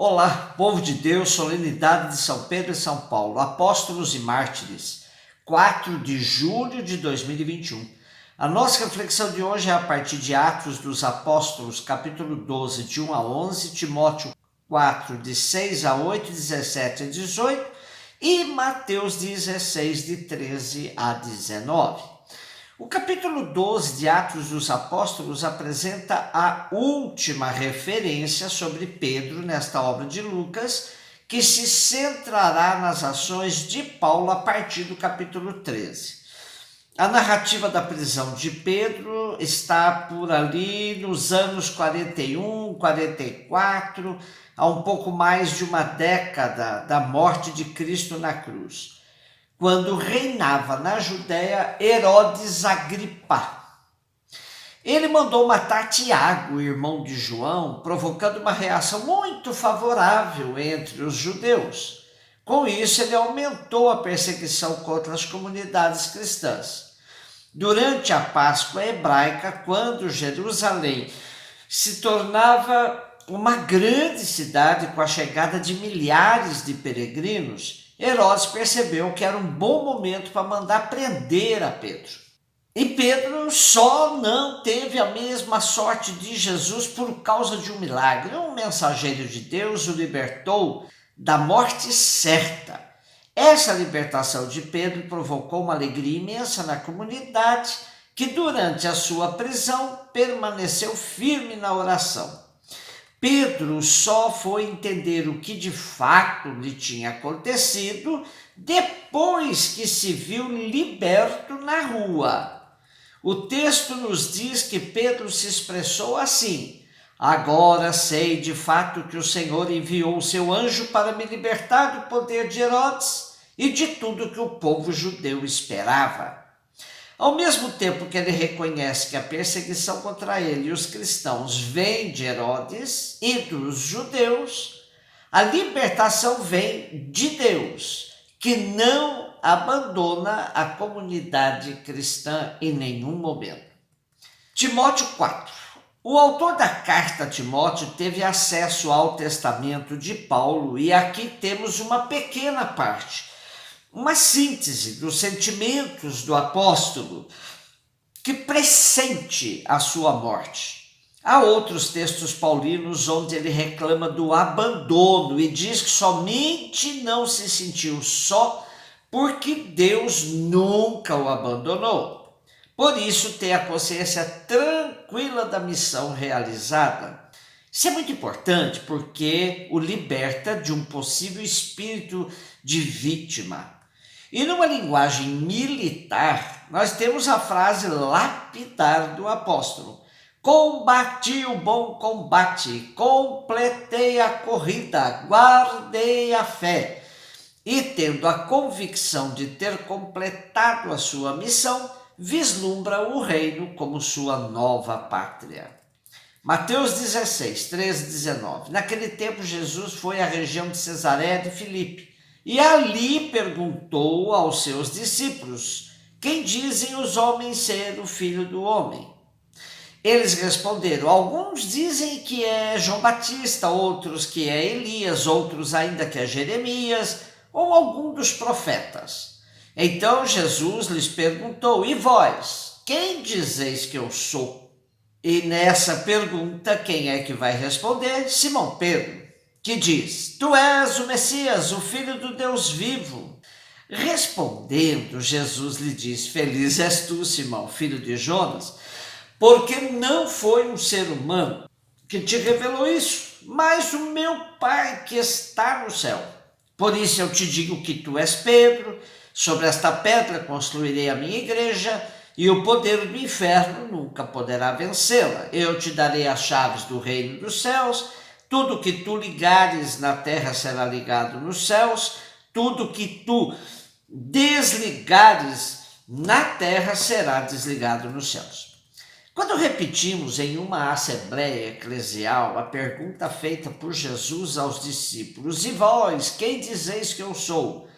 Olá, povo de Deus, solenidade de São Pedro e São Paulo, apóstolos e mártires, 4 de julho de 2021. A nossa reflexão de hoje é a partir de Atos dos Apóstolos, capítulo 12, de 1 a 11, Timóteo 4, de 6 a 8, 17 a 18 e Mateus 16, de 13 a 19. O capítulo 12 de Atos dos Apóstolos apresenta a última referência sobre Pedro nesta obra de Lucas, que se centrará nas ações de Paulo a partir do capítulo 13. A narrativa da prisão de Pedro está por ali nos anos 41, 44, há um pouco mais de uma década da morte de Cristo na cruz, quando reinava na Judéia Herodes Agripa. Ele mandou matar Tiago, irmão de João, provocando uma reação muito favorável entre os judeus. Com isso, ele aumentou a perseguição contra as comunidades cristãs. Durante a Páscoa hebraica, quando Jerusalém se tornava uma grande cidade com a chegada de milhares de peregrinos, Herodes percebeu que era um bom momento para mandar prender a Pedro. E Pedro só não teve a mesma sorte de Jesus por causa de um milagre. Um mensageiro de Deus o libertou da morte certa. Essa libertação de Pedro provocou uma alegria imensa na comunidade, que durante a sua prisão permaneceu firme na oração. Pedro só foi entender o que de fato lhe tinha acontecido depois que se viu liberto na rua. O texto nos diz que Pedro se expressou assim: agora sei de fato que o Senhor enviou o seu anjo para me libertar do poder de Herodes e de tudo que o povo judeu esperava. Ao mesmo tempo que ele reconhece que a perseguição contra ele e os cristãos vem de Herodes e dos judeus, a libertação vem de Deus, que não abandona a comunidade cristã em nenhum momento. Timóteo 4. O autor da carta a Timóteo teve acesso ao testamento de Paulo e aqui temos uma pequena parte, uma síntese dos sentimentos do apóstolo que pressente a sua morte. Há outros textos paulinos onde ele reclama do abandono e diz que somente não se sentiu só porque Deus nunca o abandonou. Por isso, tem a consciência tranquila da missão realizada. Isso é muito importante porque o liberta de um possível espírito de vítima. E numa linguagem militar, nós temos a frase lapidar do apóstolo: combati o bom combate, completei a corrida, guardei a fé. E tendo a convicção de ter completado a sua missão, vislumbra o reino como sua nova pátria. Mateus 16, 13, 19. Naquele tempo Jesus foi à região de Cesareia de Filipe, e ali perguntou aos seus discípulos: quem dizem os homens ser o Filho do Homem? Eles responderam: alguns dizem que é João Batista, outros que é Elias, outros ainda que é Jeremias, ou algum dos profetas. Então Jesus lhes perguntou: e vós, quem dizeis que eu sou? E nessa pergunta, quem é que vai responder? Simão Pedro, que diz: tu és o Messias, o Filho do Deus vivo. Respondendo, Jesus lhe diz: feliz és tu, Simão, filho de Jonas, porque não foi um ser humano que te revelou isso, mas o meu Pai que está no céu. Por isso eu te digo que tu és Pedro, sobre esta pedra construirei a minha igreja, e o poder do inferno nunca poderá vencê-la. Eu te darei as chaves do reino dos céus. Tudo que tu ligares na terra será ligado nos céus, tudo que tu desligares na terra será desligado nos céus. Quando repetimos em uma assembleia eclesial a pergunta feita por Jesus aos discípulos: e vós, quem dizeis que eu sou?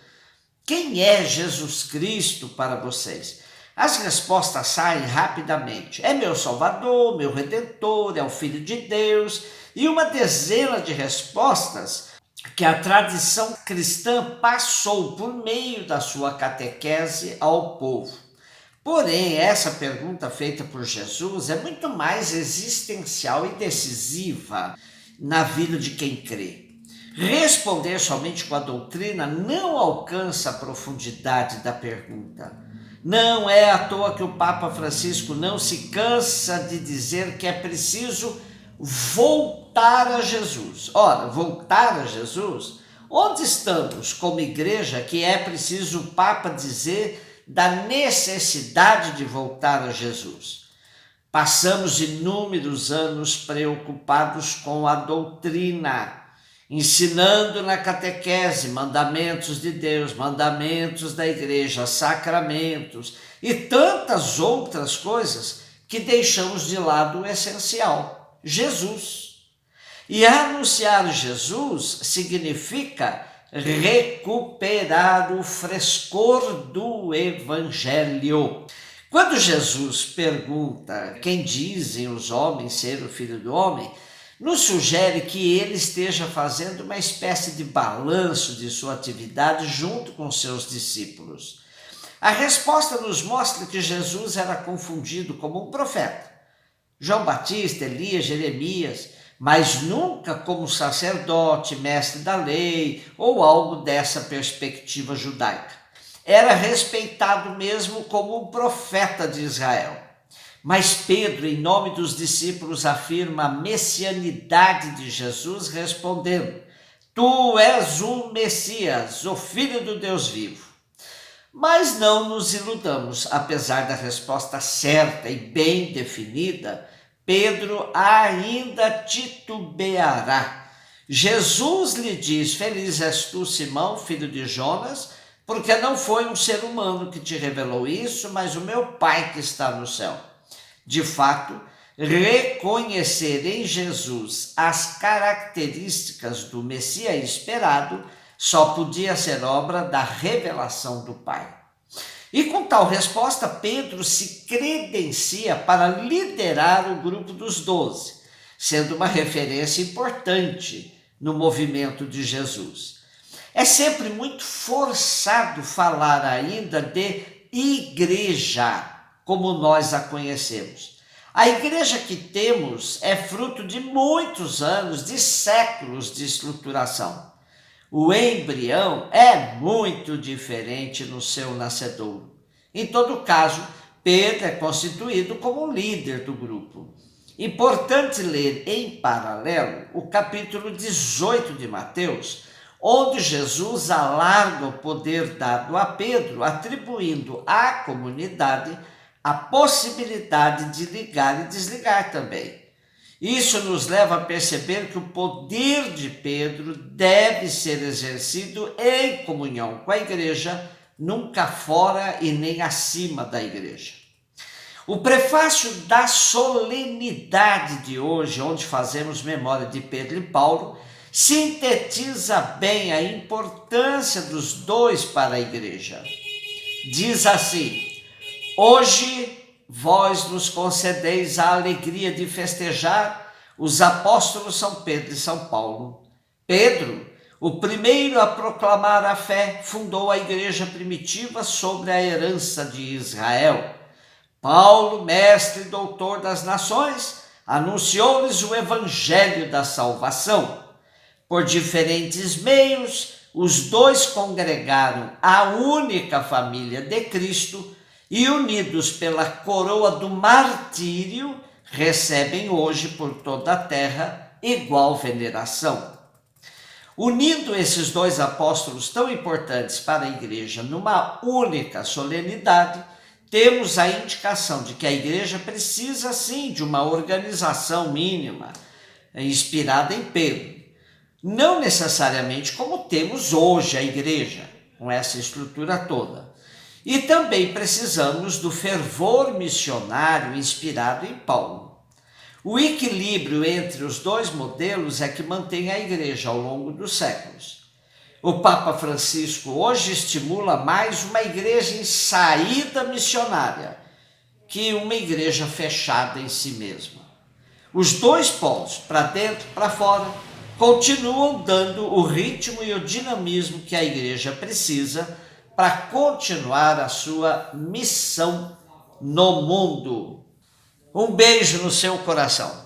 Quem é Jesus Cristo para vocês? As respostas saem rapidamente. É meu Salvador, meu Redentor, é o Filho de Deus, e uma dezena de respostas que a tradição cristã passou por meio da sua catequese ao povo. Porém, essa pergunta feita por Jesus é muito mais existencial e decisiva na vida de quem crê. Responder somente com a doutrina não alcança a profundidade da pergunta. Não é à toa que o Papa Francisco não se cansa de dizer que é preciso voltar a Jesus. Ora, voltar a Jesus? Onde estamos como igreja que é preciso o Papa dizer da necessidade de voltar a Jesus? Passamos inúmeros anos preocupados com a doutrina, ensinando na catequese mandamentos de Deus, mandamentos da igreja, sacramentos e tantas outras coisas que deixamos de lado o essencial, Jesus. E anunciar Jesus significa recuperar o frescor do Evangelho. Quando Jesus pergunta quem dizem os homens ser o Filho do Homem, nos sugere que ele esteja fazendo uma espécie de balanço de sua atividade junto com seus discípulos. A resposta nos mostra que Jesus era confundido como um profeta, João Batista, Elias, Jeremias, mas nunca como sacerdote, mestre da lei ou algo dessa perspectiva judaica. Era respeitado mesmo como um profeta de Israel. Mas Pedro, em nome dos discípulos, afirma a messianidade de Jesus, respondendo: Tu és o Messias, o Filho do Deus vivo. Mas não nos iludamos, apesar da resposta certa e bem definida, Pedro ainda titubeará. Jesus lhe diz: Feliz és tu, Simão, filho de Jonas, porque não foi um ser humano que te revelou isso, mas o meu Pai que está no céu. De fato, reconhecer em Jesus as características do Messias esperado só podia ser obra da revelação do Pai. E com tal resposta, Pedro se credencia para liderar o grupo dos 12, sendo uma referência importante no movimento de Jesus. É sempre muito forçado falar ainda de igreja, como nós a conhecemos. A igreja que temos é fruto de muitos anos, de séculos de estruturação. O embrião é muito diferente no seu nascedouro. Em todo caso, Pedro é constituído como líder do grupo. Importante ler em paralelo o capítulo 18 de Mateus, onde Jesus alarga o poder dado a Pedro, atribuindo à comunidade a possibilidade de ligar e desligar também. Isso nos leva a perceber que o poder de Pedro deve ser exercido em comunhão com a igreja, nunca fora e nem acima da igreja. O prefácio da solenidade de hoje, onde fazemos memória de Pedro e Paulo, sintetiza bem a importância dos dois para a igreja. Diz assim: Hoje vós nos concedeis a alegria de festejar os apóstolos São Pedro e São Paulo. Pedro, o primeiro a proclamar a fé, fundou a igreja primitiva sobre a herança de Israel. Paulo, mestre e doutor das nações, anunciou-lhes o evangelho da salvação. Por diferentes meios, os dois congregaram a única família de Cristo e, unidos pela coroa do martírio, recebem hoje por toda a terra igual veneração. Unindo esses dois apóstolos tão importantes para a igreja numa única solenidade, temos a indicação de que a igreja precisa sim de uma organização mínima, inspirada em Pedro. Não necessariamente como temos hoje a igreja, com essa estrutura toda. E também precisamos do fervor missionário inspirado em Paulo. O equilíbrio entre os dois modelos é que mantém a igreja ao longo dos séculos. O Papa Francisco hoje estimula mais uma igreja em saída missionária que uma igreja fechada em si mesma. Os dois polos, para dentro e para fora, continuam dando o ritmo e o dinamismo que a igreja precisa para continuar a sua missão no mundo. Um beijo no seu coração.